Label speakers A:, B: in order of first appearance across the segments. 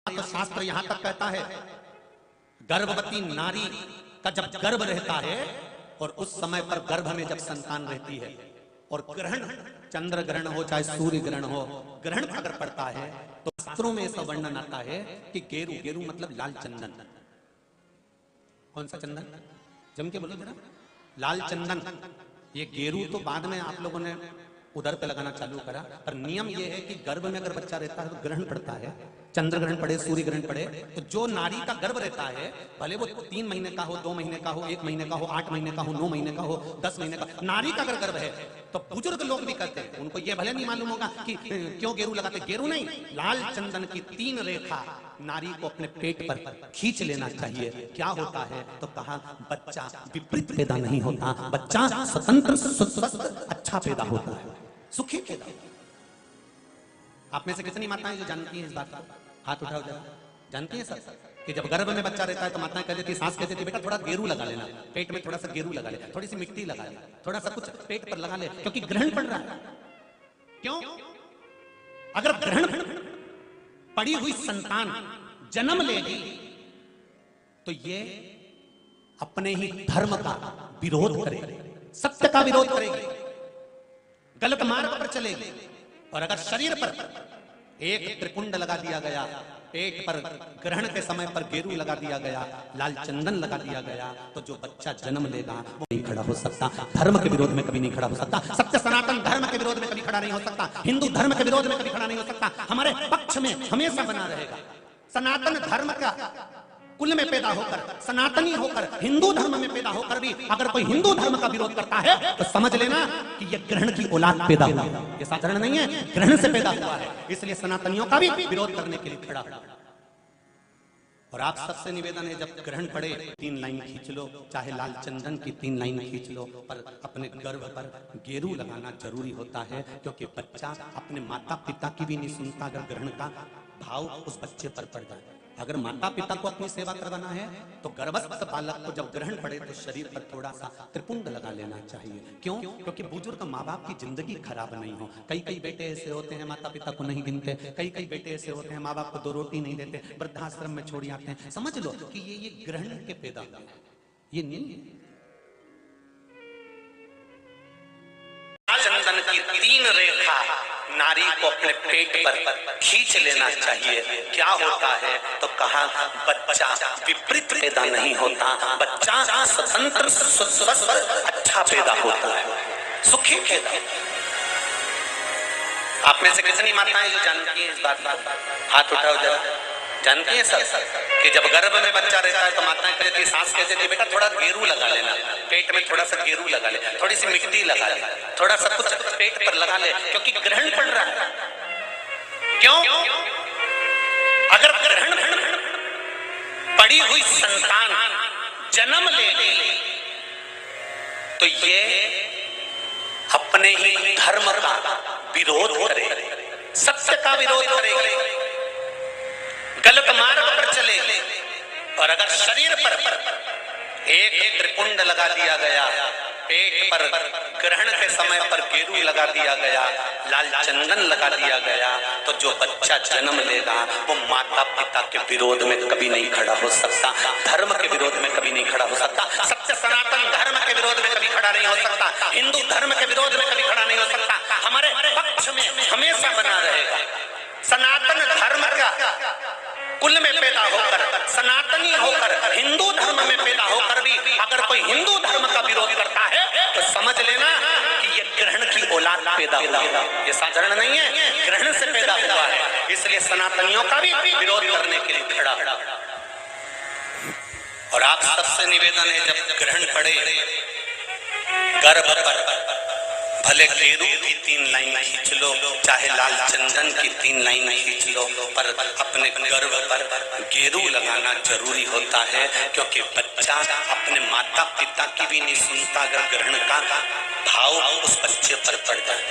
A: तो शास्त्र यहां तक कहता है गर्भवती नारी का जब गर्भ रहता है और उस समय पर गर्भ में जब संतान रहती है और ग्रहण, चंद्र ग्रहण हो चाहे सूर्य ग्रहण हो, ग्रहण अगर पड़ता है तो शास्त्रों में ऐसा वर्णन आता है कि गेरू, गेरू मतलब लाल चंदन। कौन सा चंदन? जम के बोलो जरा। लाल चंदन। ये गेरू तो बाद में आप लोगों ने उधर पे लगाना चालू करा, पर नियम ये है कि गर्भ में अगर बच्चा रहता है तो ग्रहण पड़ता है, चंद्र ग्रहण पड़े, सूर्य ग्रहण पड़े, तो जो नारी का गर्भ रहता है, भले वो 3 महीने का हो, 2 महीने का हो, 1 महीने का हो, 8 महीने का हो, 9 महीने का हो, 10 महीने का, नारी का अगर गर्भ है तो बुजुर्ग लोग भी कहते हैं, उनको ये भले नहीं मालूम होगा कि क्यों गेरू लगाते। गेरू नहीं, लाल चंदन की 3 रेखा नारी को अपने पेट पर खींच लेना चाहिए। क्या होता है? तो कहा बच्चा विपरीत पैदा नहीं होता, बच्चा स्वतंत्र स्वस्थ अच्छा पैदा होता है, सुखी पैदा। आप में से कितनी माताएं जो जानती हैं इस बात को? हाथ उठाओ जरा। जानती हैं सब कि जब गर्भ में बच्चा रहता है तो माताएं कह देती, सास कहती थी बेटा थोड़ा गेरू लगा लेना, पेट में थोड़ा सा गेरू लगा ले, थोड़ी सी मिट्टी लगा ले, थोड़ा सा कुछ पेट पर लगा ले, क्योंकि ग्रहण पड़ रहा है। क्यों? अगर ग्रहण पड़ी हुई संतान जन्म लेगी तो ये अपने ही धर्म का विरोध करेगी, सत्य का विरोध करेगी, गलत मार्ग पर चलेगी। और अगर शरीर पर एक त्रिपुंड लगा दिया गया, पेट पर ग्रहण के समय पर गेरू लगा दिया गया, लाल चंदन लगा दिया गया, तो जो बच्चा जन्म लेगा वो नहीं खड़ा हो सकता, धर्म के विरोध में कभी नहीं खड़ा हो सकता, सत्य सनातन धर्म के विरोध में कभी खड़ा नहीं हो सकता, हिंदू धर्म के विरोध में कभी खड़ा नहीं हो सकता, हमारे पक्ष में हमेशा बना रहेगा। सनातन धर्म का कुल में पैदा होकर, सनातनी होकर, हिंदू धर्म में पैदा होकर भी अगर कोई हिंदू धर्म का विरोध करता है तो समझ लेना कि यह ग्रहण की औलाद पैदा हुआ है, ये साधारण नहीं है, ग्रहण से पैदा हुआ है। इसलिए सनातनियों का भी विरोध करने के लिए खड़ा हुआ। और आप सबसे निवेदन है, जब ग्रहण पड़े 3 लाइन खींच लो, चाहे लाल चंदन की 3 लाइन खींच लो, पर अपने गर्भ पर गेरू लगाना जरूरी होता है, क्योंकि बच्चा अपने माता पिता की भी नहीं सुनता अगर ग्रहण का भाव उस बच्चे पर पड़ जाए। अगर माता पिता को अपनी सेवा करवाना है तो गर्भस्थ बालक को जब ग्रहण पड़े तो शरीर पर थोड़ा सा त्रिपुंड लगा लेना चाहिए। क्यों? क्योंकि बुजुर्ग माँ बाप की जिंदगी खराब नहीं हो। कई कई बेटे ऐसे होते हैं माता पिता को नहीं गिनते, कई कई बेटे ऐसे होते हैं माँ बाप को 2 रोटी नहीं देते, वृद्धाश्रम में छोड़ आते हैं। समझ लो कि ये ग्रहण के पैदा हुए, ये नहीं। चंदन की 3 रेखा नारी को अपने पेट पर खींच लेना चाहिए। क्या होता है? तो कहा बच्चा विपरीत पैदा नहीं होता, बच्चा स्वतंत्र स्वस्थ अच्छा पैदा होता है, सुखी पैदा। आप में से कितनी माताएं जो जानती हैं इस बात का? हाथ उठाओ जरा। जानती हैं सब कि जब गर्भ में बच्चा रहता है तो माताएं कहती, सास कहती थी बेटा थोड़ा गेरू लगा लेना, पेट में थोड़ा सा गेरू लगा ले, थोड़ी सी मिट्टी लगा ले, थोड़ा सा कुछ पेट पर लगा ले, क्योंकि ग्रहण पड़ रहा है। क्यों? अगर ग्रहण पड़ी हुई संतान जन्म लेगी तो ये अपने ही धर्म का विरोध करेगी, सत्य का विरोध करेगी, गलत मार्ग पर चलेगी। और अगर शरीर पर एक त्रिपुंड लगा दिया गया, पेट पर ग्रहण के समय पर गेरू लगा दिया गया, लाल चंदन लगा दिया गया, तो जो बच्चा जन्म लेगा वो माता पिता के विरोध में कभी नहीं खड़ा हो सकता, धर्म के विरोध में कभी नहीं खड़ा हो सकता, सत्य सनातन धर्म के विरोध में कभी खड़ा नहीं हो सकता, हिंदू धर्म के विरोध में कभी खड़ा नहीं हो सकता, हमारे पक्ष में हमेशा बना रहेगा। सनातन धर्म का कुल में पैदा होकर, सनातनी होकर, हिंदू धर्म में पैदा होकर भी अगर कोई हिंदू धर्म का विरोध करता है तो समझ लेना कि ये ग्रहण की औलाद पैदा हुआ है, ये साधारण नहीं है, ग्रहण से पैदा हुआ है। इसलिए सनातनियों का भी विरोध करने के लिए खड़ा। और आप सबसे निवेदन है, जब ग्रहण पड़े गर्भ पर भले गेरू की 3 लाइन खींच लो, चाहे लाल चंदन की 3 लाइन खींच लो, पर अपने गर्भ पर गेरू लगाना जरूरी होता है, क्योंकि बच्चा अपने माता पिता की भी नहीं सुनता अगर ग्रहण का भाव उस बच्चे पर पड़ जाए।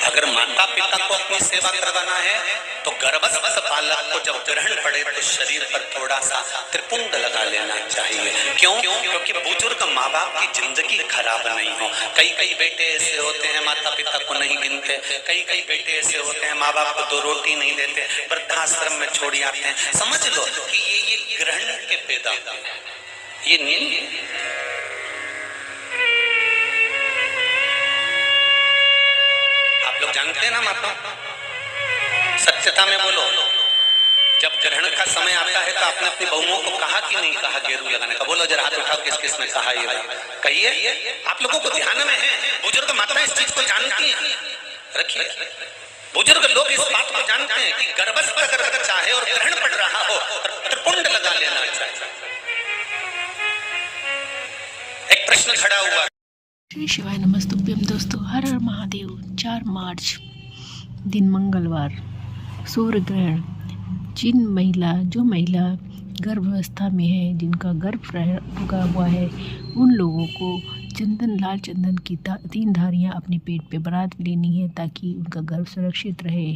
A: अगर माता पिता को अपनी सेवा करवाना है तो गर्भस्थ बालक को जब ग्रहण पड़े तो शरीर पर थोड़ा सा त्रिपुंड लगा लेना चाहिए। क्यों? क्योंकि बुजुर्ग माँ बाप की जिंदगी खराब नहीं हो। कई बेटे ऐसे होते हैं माता पिता को नहीं गिनते, कई बेटे ऐसे होते हैं माँ बाप को 2 रोटी नहीं देते, वृद्धाश्रम में छोड़ आते हैं। समझ लो कि ये ग्रहण के पैदा, ये नहीं। आप लोग जानते हैं ना माता, सत्यता में बोलो, जब ग्रहण का समय आता है तो आपने अपनी बहुओं को कहा कि नहीं कहा गेरू लगाने का? बोलो जरा, हाथ उठाओ, किस किस ने कहा ये कहिए। आप लोगों को ध्यान में है, बुजुर्ग माता इस चीज को जानती है। रखिए, बुजुर्ग लोग इस बात को जानते हैं कि गर्भस्थ अगर चाहे और ग्रहण पड़ रहा हो तो त्रिपुंड लगा लेना चाहिए। एक प्रश्न खड़ा हुआ।
B: श्री शिवाय नमस्तुभ्यम। दोस्तों, हर हर महादेव। 4 मार्च दिन मंगलवार, सूर्य ग्रहण। जो महिला गर्भावस्था में है, जिनका गर्भ रुका हुआ है, उन लोगों को लाल चंदन की 3 धारियाँ अपने पेट पे बरात लेनी है ताकि उनका गर्भ सुरक्षित रहे।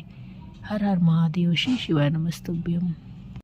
B: हर हर महादेव। श्री शिवाय नमस्तुभ्यम।